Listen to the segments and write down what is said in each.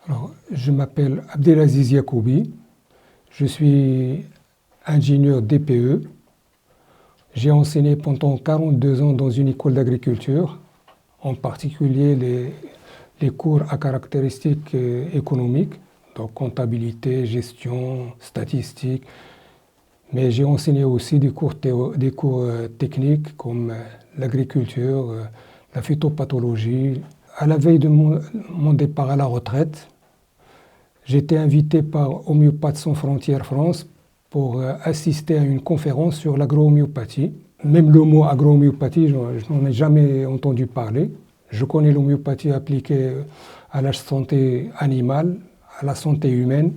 Alors, je m'appelle Abdelaziz Yacoubi, je suis ingénieur DPE. J'ai enseigné pendant 42 ans dans une école d'agriculture, en particulier les cours à caractéristiques économiques, donc comptabilité, gestion, statistique. Mais j'ai enseigné aussi des cours techniques comme l'agriculture, la phytopathologie. À la veille de mon départ à la retraite, j'ai été invité par Homéopathes sans frontières France pour assister à une conférence sur l'agro-homéopathie. Même le mot agro-homéopathie, je n'en ai jamais entendu parler. Je connais l'homéopathie appliquée à la santé animale, à la santé humaine,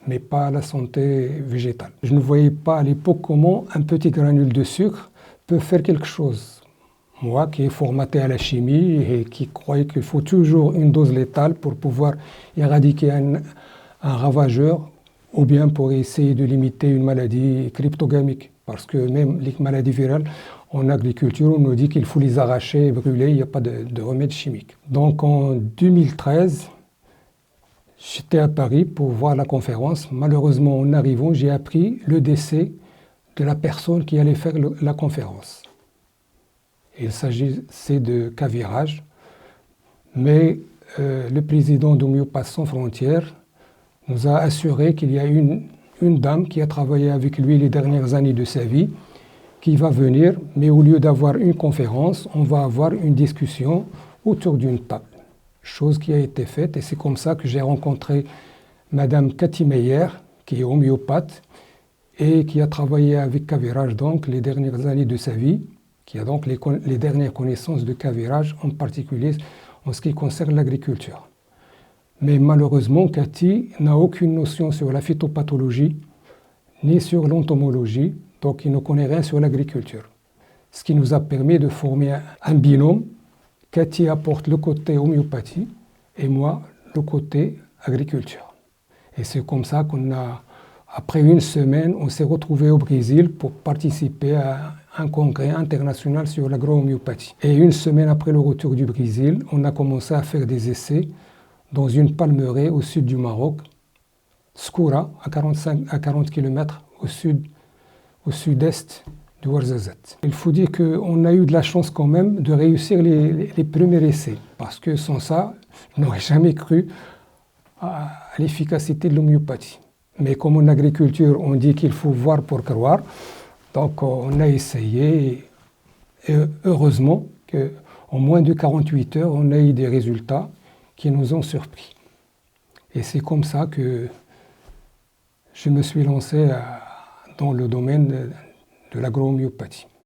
mais pas à la santé végétale. Je ne voyais pas à l'époque comment un petit granule de sucre peut faire quelque chose. Moi qui est formaté à la chimie et qui croyais qu'il faut toujours une dose létale pour pouvoir éradiquer un ravageur ou bien pour essayer de limiter une maladie cryptogamique. Parce que même les maladies virales, en agriculture, on nous dit qu'il faut les arracher, brûler, il n'y a pas de remède chimique. Donc en 2013, j'étais à Paris pour voir la conférence. Malheureusement, en arrivant, j'ai appris le décès de la personne qui allait faire la conférence. Il s'agissait de cas virage, mais le président d'Homéopathes sans frontières nous a assuré qu'il y a une dame qui a travaillé avec lui les dernières années de sa vie, qui va venir, mais au lieu d'avoir une conférence, on va avoir une discussion autour d'une table. Chose qui a été faite, et c'est comme ça que j'ai rencontré Madame Cathy Meyer, qui est homéopathe, et qui a travaillé avec Cavirage donc les dernières années de sa vie, qui a donc les dernières connaissances de Cavirage, en particulier en ce qui concerne l'agriculture. Mais malheureusement, Cathy n'a aucune notion sur la phytopathologie, ni sur l'entomologie, donc il ne connaît rien sur l'agriculture. Ce qui nous a permis de former un binôme. Cathy apporte le côté homéopathie et moi le côté agriculture. Et c'est comme ça après une semaine, on s'est retrouvés au Brésil pour participer à un congrès international sur l'agro-homéopathie. Et une semaine après le retour du Brésil, on a commencé à faire des essais dans une palmeraie au sud du Maroc, Skoura, à 40 km au sud-est de Ouarzazate. Il faut dire qu'on a eu de la chance quand même de réussir les premiers essais, parce que sans ça, je n'aurais jamais cru à l'efficacité de l'homéopathie. Mais comme en agriculture, on dit qu'il faut voir pour croire, donc on a essayé, et heureusement qu'en moins de 48 heures, on a eu des résultats qui nous ont surpris. Et c'est comme ça que je me suis lancé dans le domaine de l'agro-homéopathie.